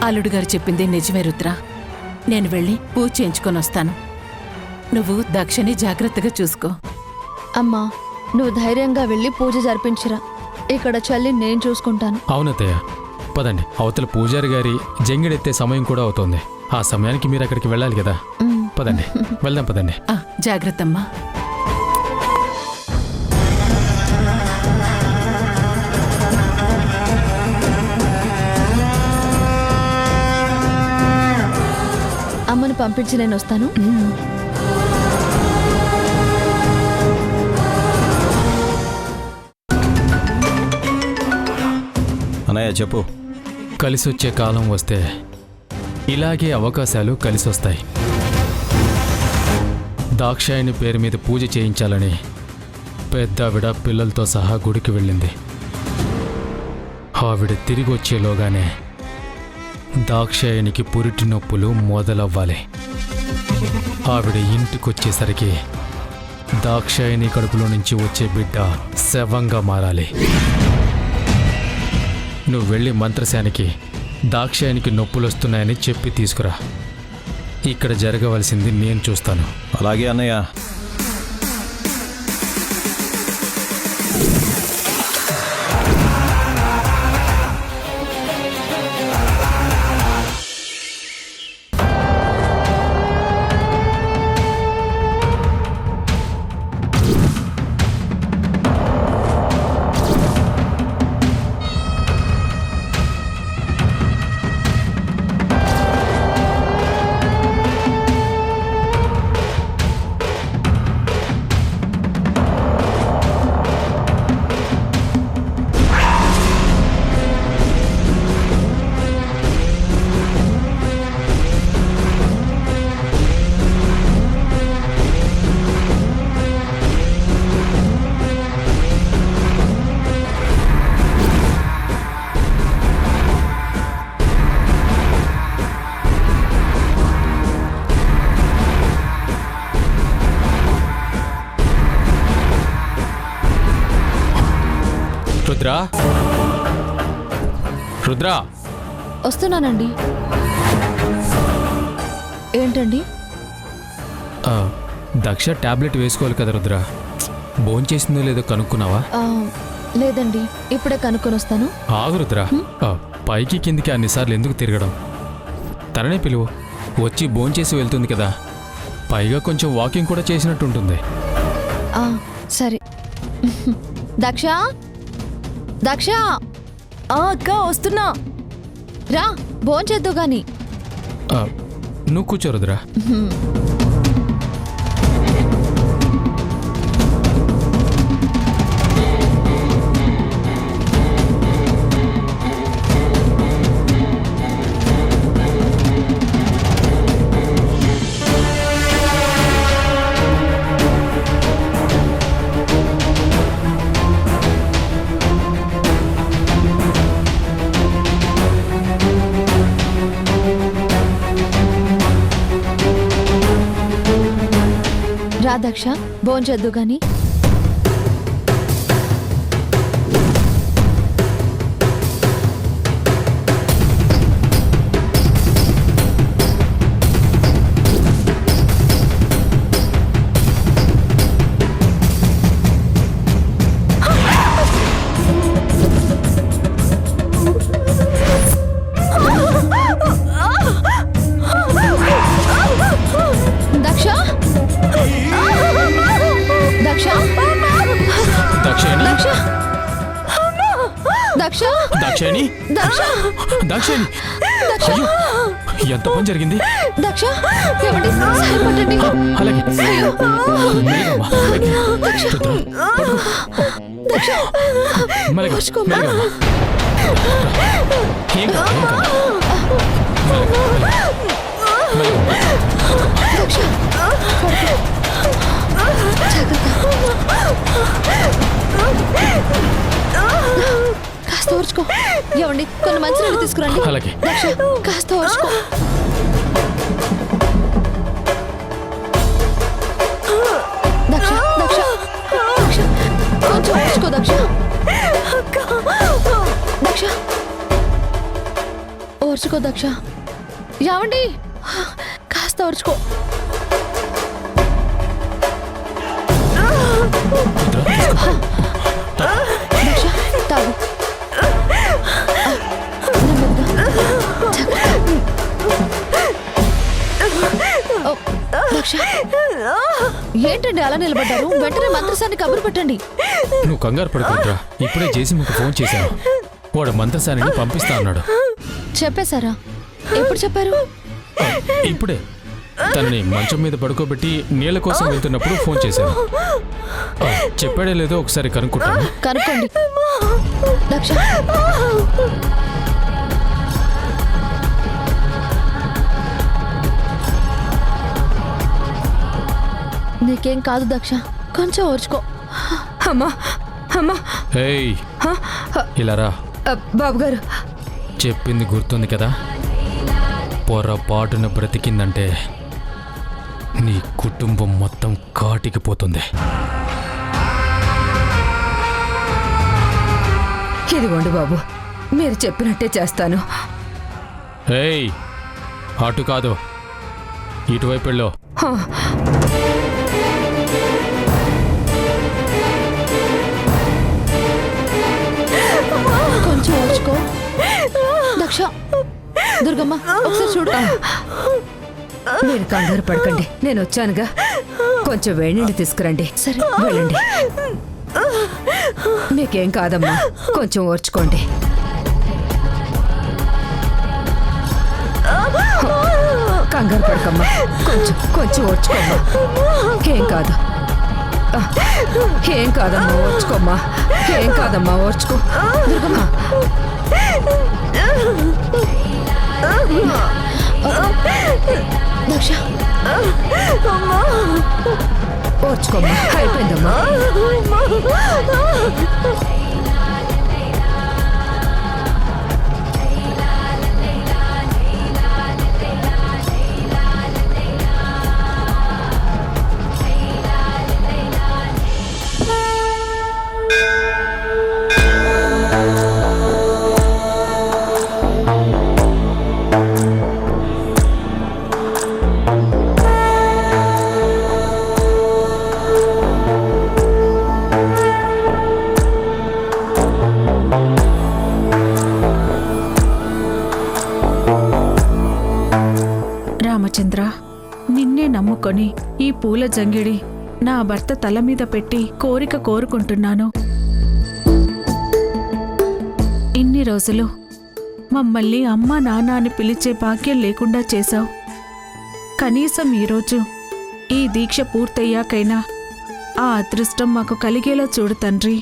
అల్లుడు గారు చెప్పింది నిజమే రుద్ర. నేను వెళ్ళి పూజ చేయించుకొని వస్తాను. నువ్వు దక్షని జాగ్రత్తగా చూసుకో. అమ్మా, నువ్వు ధైర్యంగా వెళ్ళి పూజ జరిపించిరా. ఇక్కడ చల్లి నేను చూసుకుంటాను. అవునత్తయ్య, పదండి. అవతల పూజారి గారి జంగిడెత్తే సమయం కూడా అవుతోంది. ఆ సమయానికి మీరు అక్కడికి వెళ్ళాలి కదా. పదండి, వెళ్దాం పదండి. జాగ్రత్తమ్మా. అమ్మని పంపించి నేను వస్తాను. అన్నయ్య చెప్పు. కలిసొచ్చే కాలం వస్తే ఇలాగే అవకాశాలు కలిసొస్తాయి. దాక్షాయణి పేరు మీద పూజ చేయించాలని పెద్దావిడ పిల్లలతో సహా గుడికి వెళ్ళింది. ఆవిడ తిరిగి వచ్చేలోగానే దాక్షాయణికి పురిటి నొప్పులు మొదలవ్వాలి. ఆవిడ ఇంటికొచ్చేసరికి దాక్షాయణి కడుపులో నుంచి వచ్చే బిడ్డ శవంగా మారాలి. నువ్వు వెళ్ళి మంత్రశానికి దాక్షాయణికి నొప్పులొస్తున్నాయని చెప్పి తీసుకురా. ఇక్కడ జరగవలసింది నేను చూస్తాను. అలాగే అన్నయ్య. రుద్రా, రుద్రా. వస్తున్నానండి. ఏంటండి? దక్ష టాబ్లెట్ వేసుకోవాలి కదా రుద్రా. భోంచేసిందో లేదో కనుక్కున్నావా? లేదండి, ఇప్పుడే కనుక్కొని వస్తాను. ఆగు రుద్రా. పైకి కిందికి అన్నిసార్లు ఎందుకు తిరగడం? తననే పిలువు, వచ్చి భోంచేసి వెళ్తుంది కదా. పైగా కొంచెం వాకింగ్ కూడా చేసినట్టు ఉంటుంది. సరే. దక్ష, దక్ష. అక్క వస్తున్నా. రా, భోంచేద్దు గాని. నువ్వు కూర్చో రుద్రా. రా దక్ష, భోంచేద్దు గాని. దాక్షాయణి, దాక్షాయణి, అయ్యో, ఎంత పని జరిగింది? దక్ష, ఏమండి? సహాయపడండి. అలాగే. కాస్త ఓర్చుకో. ఏమండి, కొన్ని మంచినీళ్ళు తీసుకురండి. అలాగే. కాస్త ఓర్చుకో. దక్ష, దక్ష, దక్ష, కొంచెం ఓర్చుకో దక్ష. దక్ష, ఓర్చుకో. ఓర్చుకో దక్ష. యావండి, కాస్త ఓర్చుకో. దక్ష, తాగు. నెమ్మదిగా. ఓ, దక్ష, ఏంటండి అలా నిలబడ్డారు? వెంటనే మంత్రసాన్ని కబురు పెట్టండి. నువ్వు కంగారు పడుకుంటురా. ఇప్పుడే జేసీముకు ఫోన్ చేశాను. వాడు మంత్రసానిని పంపిస్తా అన్నాడు. చెప్పేశారా? ఎప్పుడు చెప్పారు? ఇప్పుడే తనని మంచం మీద పడుకోబెట్టి నీళ్ల కోసం వెళ్తున్నప్పుడు ఫోన్ చేశాను. చెప్పాడే లేదో ఒకసారి కనుక్కుంటాను. కనుక్కోండి. దక్ష, నీకేం కాదు దక్ష, కొంచెం ఓర్చుకో. అమ్మా అమ్మా ఏయ్, ఇలా రా. బాబు గారు, చెప్పింది గుర్తుంది కదా? పొరపాటున బ్రతికిందంటే నీ కుటుంబం మొత్తం కాటికి పోతుంది. ఇదిగోండి బాబు, మీరు చెప్పినట్టే చేస్తాను. ఏయ్, అటు కాదు, ఇటువైపు వెళ్ళు. హ, కొంచెం ఓర్చుకో. దక్ష, దుర్గమ్మ ఒకసారి చూడు. మీరు కంగారు పడకండి, నేను వచ్చానుగా. కొంచెం వేడి నీళ్ళు తీసుకురండి. సరే. వెళ్ళండి. మీకేం కాదమ్మా, కొంచెం ఓర్చుకోండి. కంగారు పడకమ్మా, కొంచెం కొంచెం ఓర్చుకోమ్మా. ఏం కాదు, ఏం కాదమ్మా, ఓర్చుకోమ్మా. ఏం కాదమ్మా, ఓర్చుకో. దుర్గమ్మ, దక్ష, ఓర్చుకోమ్మా. అయిపోయిందమ్మా. రామచంద్ర, నిన్నే నమ్ముకొని ఈ పూల జంగిడి నా భర్త తల మీద పెట్టి కోరిక కోరుకుంటున్నాను. ఇన్ని రోజులు మమ్మల్ని అమ్మా నాన్న అని పిలిచే భాగ్యం లేకుండా చేశావు. కనీసం ఈరోజు ఈ దీక్ష పూర్తయ్యాకైనా ఆ అదృష్టం మాకు కలిగేలా చూడు తండ్రి.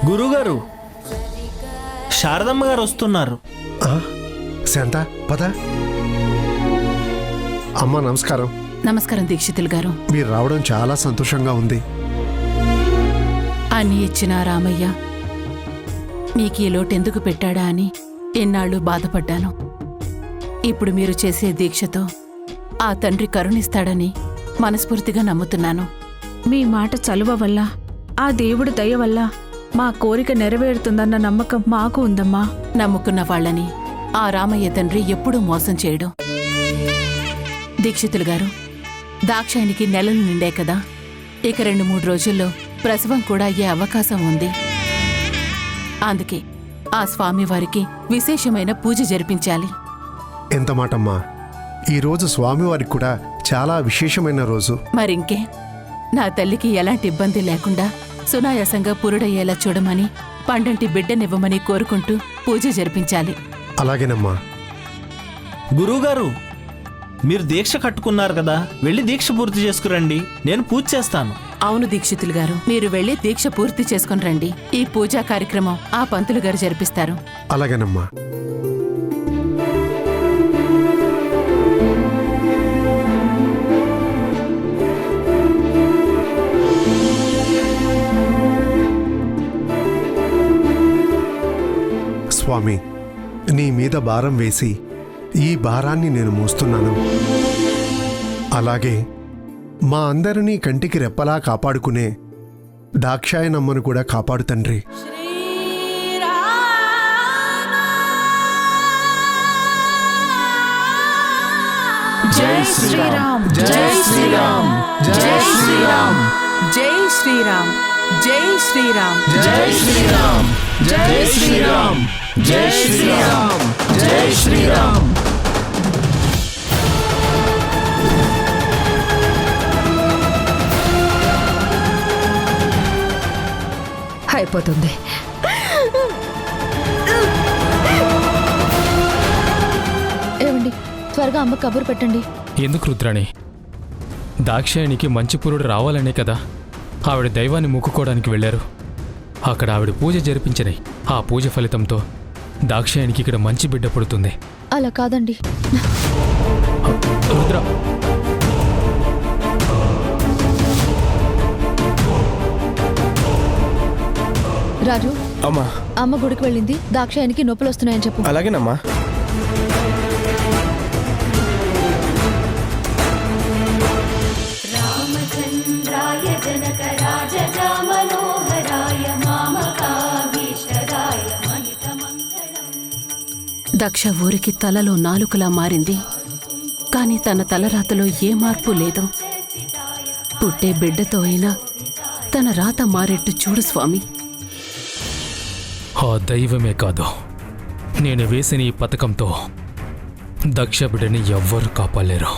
గురుగారు, శారదమ్మ గారు వస్తున్నారు. శాంత, పద. అమ్మా నమస్కారం. నమస్కారం దీక్షితులు గారు. మీరు రావడం చాలా సంతోషంగా ఉంది. అన్నీ ఇచ్చిన రామయ్య మీకు ఈ లోటు ఎందుకు పెట్టాడా అని ఎన్నాళ్ళు బాధపడ్డాను. ఇప్పుడు మీరు చేసే దీక్షతో ఆ తండ్రి కరుణిస్తాడని మనస్ఫూర్తిగా నమ్ముతున్నాను. మీ మాట చలువ వల్ల, ఆ దేవుడి దయ వల్ల మా కోరిక నెరవేరుతుందన్న నమ్మకం మాకు ఉందమ్మా. నమ్ముకున్న వాళ్ళని ఆ రామయ్య తండ్రి ఎప్పుడూ మోసం చేయడు. దీక్షితులు గారు, దాక్షాయనికి నెలలు నిండే కదా, ఇక 2-3 రోజుల్లో ప్రసవం కూడా అయ్యే అవకాశం ఉంది. అందుకే ఆ స్వామివారికి విశేషమైన పూజ జరిపించాలి. ఎంత మాటమ్మా, ఈరోజు స్వామివారికి కూడా చాలా విశేషమైన రోజు. మరింకే, నా తల్లికి ఎలాంటి ఇబ్బంది లేకుండా సునాయాసంగా పురుడయ్యేలా చూడమని, పండంటి బిడ్డనివ్వమని కోరుకుంటూ పూజ జరిపించాలి. అలాగేనమ్మా. గురువుగారు, మీరు దీక్ష కట్టుకున్నారు కదా, వెళ్ళి దీక్ష పూర్తి చేసుకురండి. నేను పూజ చేస్తాను. అవును దీక్షితులు గారు, మీరు వెళ్లి దీక్ష పూర్తి చేసుకుని రండి. ఈ పూజా కార్యక్రమం ఆ పంతులు గారు జరిపిస్తారు. అలాగేనమ్మా. స్వామి, నీ మీద భారం వేసి ఈ భారాన్ని నేను మోస్తున్నాను. అలాగే మా అందరినీ కంటికి రెప్పలా కాపాడుకునే దాక్షాయనమ్మను కూడా కాపాడు తండ్రి. జై శ్రీరామ్, జై శ్రీరామ్, జై శ్రీరామ్, జై శ్రీరామ్, జై శ్రీరామ్, జై శ్రీరామ్, జై శ్రీరామ్, జై శ్రీరామ్, జై శ్రీరామ్. అయిపోతుంది. ఏమండి, త్వరగా అమ్మ కబురు పెట్టండి. ఎందుకు రుద్రాణి? దాక్షాయణికి మంచి పురుడు రావాలనే కదా ఆవిడ దైవాన్ని మొక్కుకోవడానికి వెళ్ళారు. అక్కడ ఆవిడ పూజ జరిపించినాయి. ఆ పూజ ఫలితంతో దాక్షాయణికి ఇక్కడ మంచి బిడ్డ పుడుతుంది. అలా కాదండి. రుద్ర, రాజు, అమ్మా, అమ్మ గుడికి వెళ్ళింది. దాక్షాయనికి నొప్పులు వస్తున్నాయని చెప్పు. అలాగేనమ్మా. రామచంద్రాయ జనకరాజా మనోహరాయ మామకాభీష్టదాయ మహితమంగళం. దక్ష ఊరికి తలలో నాలుకలా మారింది. కాని తన తలరాతలో ఏ మార్పు లేదు. పుట్టే బిడ్డతో అయినా తన రాత మారేట్టు చూడు స్వామి. ఆ దైవమే కాదు, నేను వేసిన ఈ పథకంతో దక్ష బిడ్డని ఎవ్వరూ కాపాడలేరు.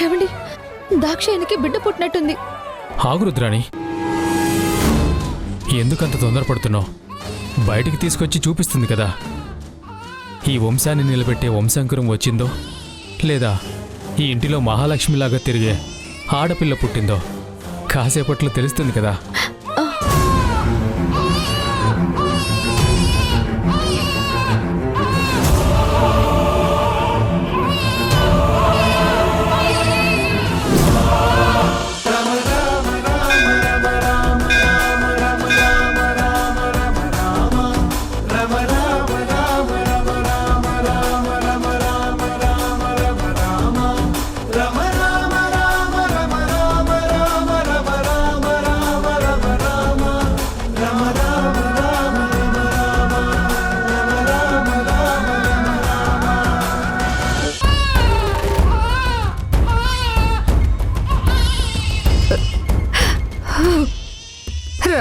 ఏమండి, దాక్షాయనికి బిడ్డ పుట్టినట్టుంది. ఆగు రుద్రాణి, ఎందుకంత తొందరపడుతున్నావు? బయటికి తీసుకొచ్చి చూపిస్తుంది కదా. ఈ వంశాన్ని నిలబెట్టే వంశాంకురం వచ్చిందో, లేదా ఈ ఇంటిలో మహాలక్ష్మిలాగా తిరిగే ఆడపిల్ల పుట్టిందో కాసేపట్లో తెలుస్తుంది కదా.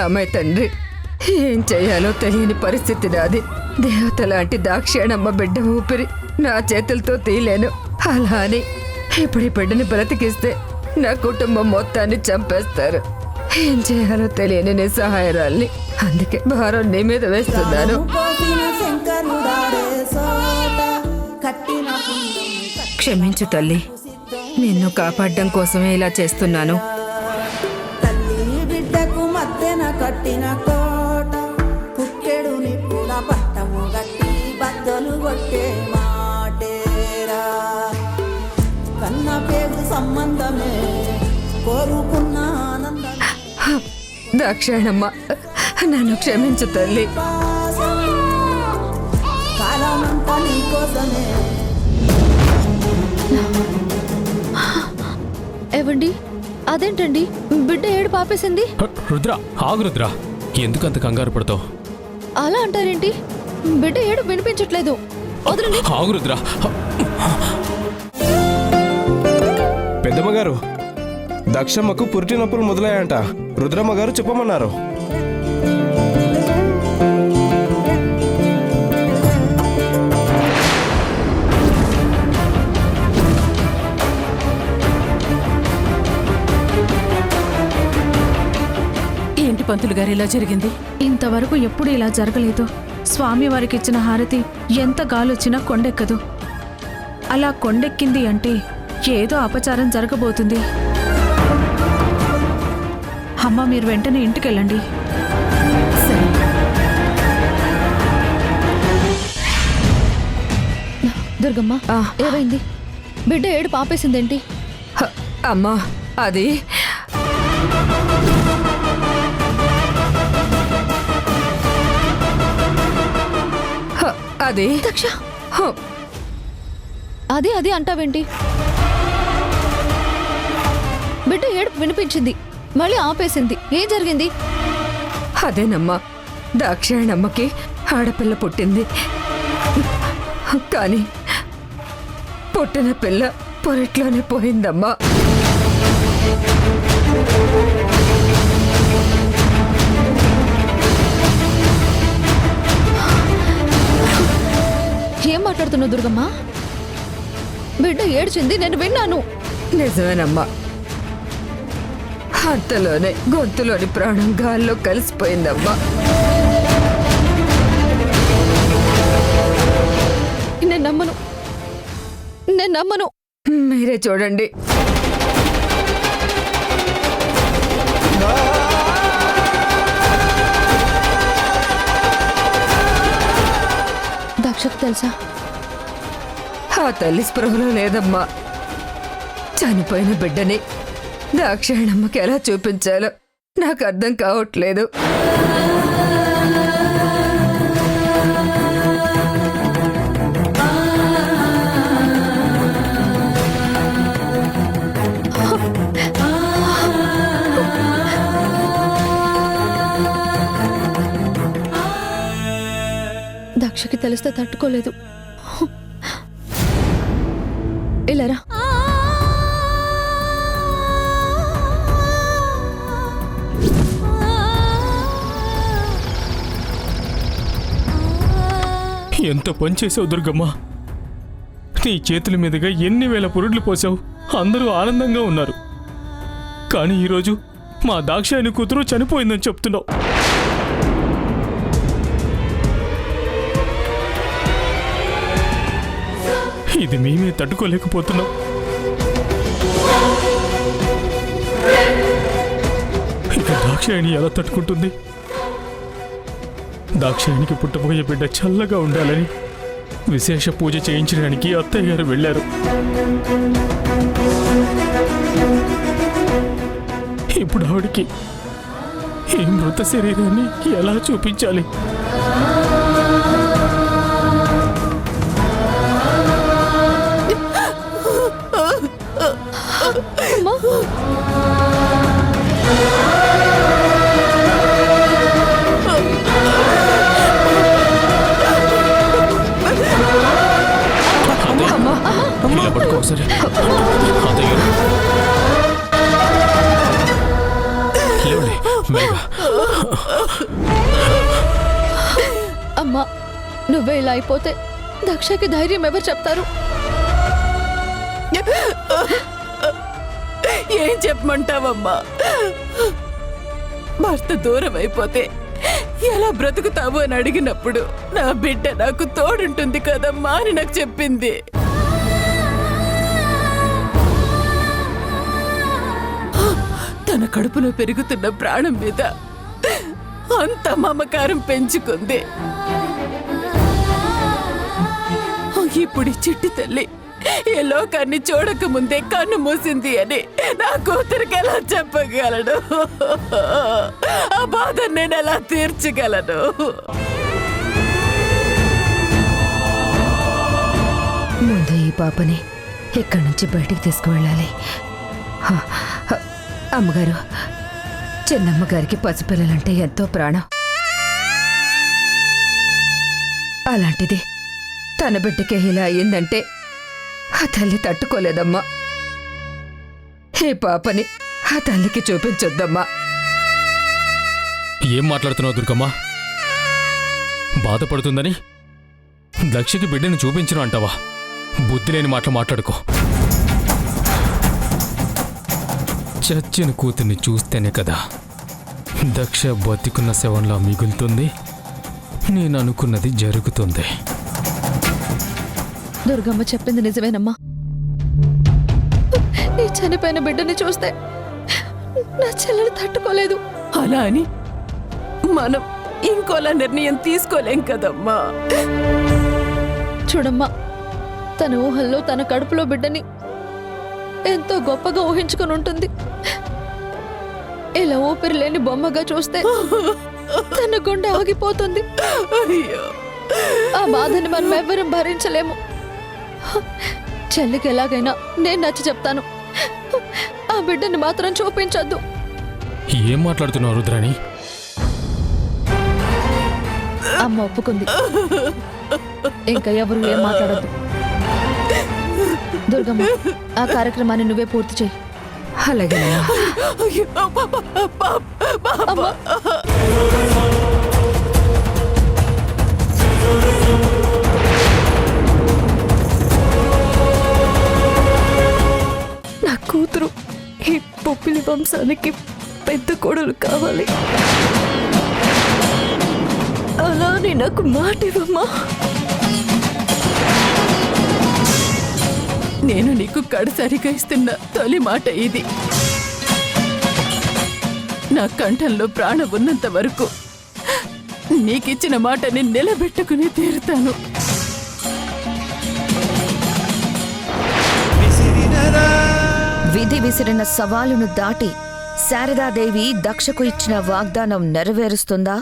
రామయ్య తండ్రి, ఏం చెయ్యాలో తెలియని పరిస్థితి నాది. దేవత లాంటి దాక్షాయణమ్మ బిడ్డ ఊపిరి నా చేతులతో తీయలేను. అలా అని ఇప్పుడు ఈ బిడ్డని బ్రతికిస్తే నా కుటుంబం మొత్తాన్ని చంపేస్తారు. ఏం చేయాలో తెలియని నిస్సహాయరాల్ని. అందుకే భారం నీ మీద వేస్తున్నాను. క్షమించు తల్లి, నిన్ను కాపాడడం కోసమే ఇలా చేస్తున్నాను. కట్టిన కోట పుక్కెడు నిప్పుల పట్టము గట్టి బద్దలు కొట్టే మాటేరా. కన్న పేరు సంబంధమే కోరుకున్న ఆనందం. దాక్షాయణమ్మ, నన్ను క్షమించు తల్లి. కాలమంతా నీ కోసమే. ఏవండి, అదేంటండి బిడ్డ ఏడు పాపేసింది? రుద్ర, ఆగు రుద్ర, ఎందుకంత కంగారు పడతావు? అలా అంటారేంటి? బిడ్డ ఏడు వినిపించట్లేదు. వదలండి. ఆగు రుద్ర. పెద్దమ్మ గారు, దక్షమ్మకు పురిటి నొప్పులు మొదలయ్యాంట. రుద్రమ్మ గారు చెప్పమన్నారు. ఏంటి పంతులు గారు ఇలా జరిగింది? ఇంతవరకు ఎప్పుడు ఇలా జరగలేదు. స్వామివారికి ఇచ్చిన హారతి ఎంత గాలొచ్చినా కొండెక్కదు. అలా కొండెక్కింది అంటే ఏదో అపచారం జరగబోతుంది. అమ్మ, మీరు వెంటనే ఇంటికెళ్ళండి. దుర్గమ్మ, ఏమైంది? బిడ్డ ఏడు పాపేసిందేంటి? అమ్మా, అది అది దక్ష, అదే అదే అంటావేంటి? బిడ్డ ఏడుపు వినిపించింది, మళ్ళీ ఆపేసింది. ఏం జరిగింది? అదేనమ్మా, దాక్షాయణమ్మకి ఆడపిల్ల పుట్టింది. కానీ పుట్టిన పిల్ల పొరట్లోనే పోయిందమ్మా. ఏం మాట్లాడుతున్నావు దుర్గమ్మ? బిడ్డ ఏడ్చింది, నేను విన్నాను. నిజమేనమ్మా, అంతలోనే గొంతులోని ప్రాణం గాల్లో కలిసిపోయిందమ్మా. నేను నమ్మను, నేను నమ్మను. మీరే చూడండి. దక్షకు తెలుసా? ఆ తల్లి స్పృహలో లేదమ్మా. చనిపోయిన బిడ్డని దాక్షాయణమ్మకి ఎలా చూపించాలో నాకు అర్థం కావట్లేదు. దక్షకి తెలిస్తే తట్టుకోలేదు. ఇలారా. ఎంత పని చేసావు దుర్గమ్మ. నీ చేతుల మీదుగా ఎన్ని వేల పురుడ్లు పోసావు. అందరూ ఆనందంగా ఉన్నారు. కానీ ఈరోజు మా దాక్షాయణి కూతురు చనిపోయిందని చెప్తున్నావు. ఇది మేమే తట్టుకోలేకపోతున్నాం. ఇక దాక్షాయణి ఎలా తట్టుకుంటుంది? దాక్షాయణికి పుట్టబోయే బిడ్డ చల్లగా ఉండాలని విశేష పూజ చేయించడానికి అత్తయ్య గారు వెళ్ళారు. ఇప్పుడు ఆవిడికి ఈ మృత శరీరాన్ని ఎలా చూపించాలి? ఇలా పట్టుకో ఒకసారి. లేవండి మేఘ. అమ్మా, నువ్వే ఇలా అయిపోతే దక్షకి ధైర్యం ఎవరు చెప్తారు? ఏం చెప్పమంటావమ్మా? భర్త దూరం అయిపోతే ఎలా బ్రతుకుతావు అని అడిగినప్పుడు నా బిడ్డ నాకు తోడుంటుంది కదమ్మా అని నాకు చెప్పింది. తన కడుపులో పెరుగుతున్న ప్రాణం మీద అంత మమకారం పెంచుకుంది. ఇప్పుడు ఈ చిట్టి తల్లి ఈ లోకాన్ని చూడక ముందే కన్ను మూసింది అని నా కూతురికి ఎలా చెప్పగలను? ఆ బాధ నేను ఎలా తీర్చగలను? ముందు ఈ పాపని ఇక్కడి నుంచి బయటికి తీసుకువెళ్ళాలి. అమ్మగారు, చిన్నమ్మగారికి పసిపిల్లలంటే ఎంతో ప్రాణం. అలాంటిది తన బిడ్డకే ఇలా అయ్యిందంటే ఆ తల్లి తట్టుకోలేదమ్మా. ఈ పాపని ఆ తల్లికి చూపించొద్దమ్మా. ఏం మాట్లాడుతున్నావు దుర్గమ్మ? బాధపడుతుందని దక్షకి బిడ్డను చూపించను అంటావా? బుద్ధి లేని మాటలు మాట్లాడుకో. చచ్చిన కూతుర్ని చూస్తేనే కదా దక్ష బతికున్న శవంలా మిగులుతుంది. నేను అనుకున్నది జరుగుతుంది. దుర్గమ్మ చెప్పింది నిజమేనమ్మా. చనిపోయిన బిడ్డని చూస్తే నా చెల్లెలు తట్టుకోలేదు. అలా అని మనం ఇంకోలా నిర్ణయం తీసుకోలేం కదమ్మా. చూడమ్మా, తన ఊహల్లో తన కడుపులో బిడ్డని ఎంతో గొప్పగా ఊహించుకొని ఉంటుంది. ఇలా ఊపిరి లేని బొమ్మగా చూస్తే తన గుండె ఆగిపోతుంది. అయ్యో, ఆ బాధని మనం ఎవ్వరం భరించలేము. చెల్లికి ఎలాగైనా నేను నచ్చి చెప్తాను. ఆ బిడ్డని మాత్రం చూపించొద్దు. ఏం మాట్లాడుతున్నావు రుద్రాణి? అమ్మ ఒప్పుకుంది. ఇంకా ఎవరు ఏం మాట్లాడద్దు. దుర్గమ్మ, ఆ కార్యక్రమాన్ని నువ్వే పూర్తి చేయి. అలాగే అయ్యో, అమ్మా, నా కూతురు ఈ పొప్పిలి వంశానికి పెద్ద కోడలు కావాలి. అలానే నాకు మాట ఇవ్వమ్మా. నేను నీకు కడసారిగా ఇస్తున్న తొలి మాట ఇది. నా కంఠంలో ప్రాణం ఉన్నంత వరకు నీకిచ్చిన మాటని నిలబెట్టుకుని తీరుతాను. విధి విసిరిన సవాలును దాటి శారదాదేవి దక్షకు ఇచ్చిన వాగ్దానం నెరవేరుస్తుందా?